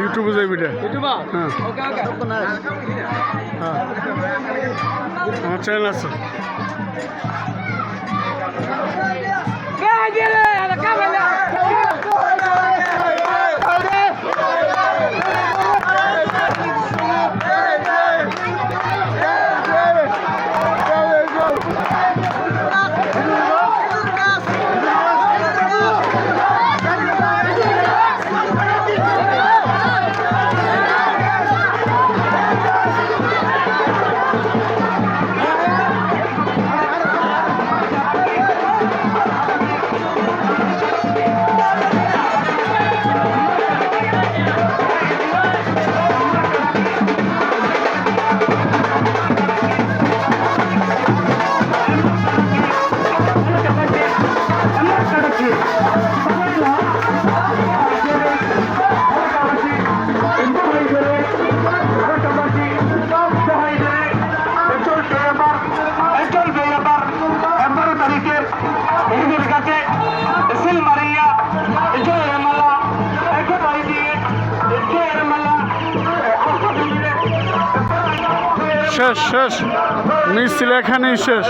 YouTube से video हाँ channel আছে শেষ শেষ মিছিল এখানেই শেষ।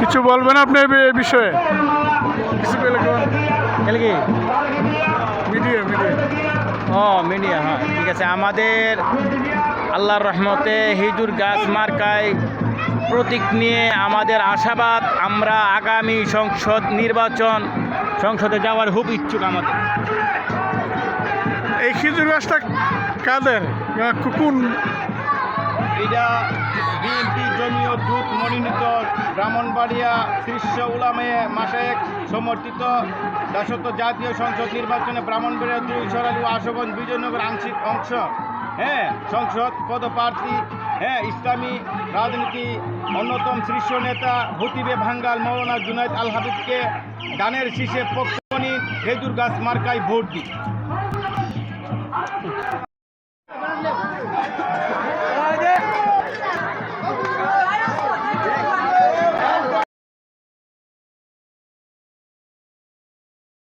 কিছু বলবেন আপনি এই বিষয়ে? কিছু মিডিয়া মিডিয়া হ্যাঁ ঠিক আছে। আমাদের আল্লাহর রহমতে হিজুর গাছ মার্কায় প্রতীক নিয়ে আমাদের আশাবাদ, আমরা আগামী সংসদে যাওয়ার খুব ইচ্ছুক। আমাদের এই খেজুর গাছটা কাদের, কোন? এটা বিএনপি জমিয়ত দূত মনোনীত ব্রাহ্মণবাড়িয়া শীর্ষ উলামায়ে মাশায়েখ সমর্থিত 10th জাতীয় সংসদ নির্বাচনে ব্রাহ্মণবাড়িয়া 2 সরাইল ও আশুগঞ্জ বিজয়নগর আংশিক অংশ সংসদ পদপ্রার্থী ইসলামী রাজনীতি অন্যতম শীর্ষ নেতা হতিবে ভাঙ্গাল মৌলানা জুনায়েদ আল হাবিবকে দানের শীষে পক্ষ নিয়ে খেজুর গাছ মার্কায় ভোট দিই।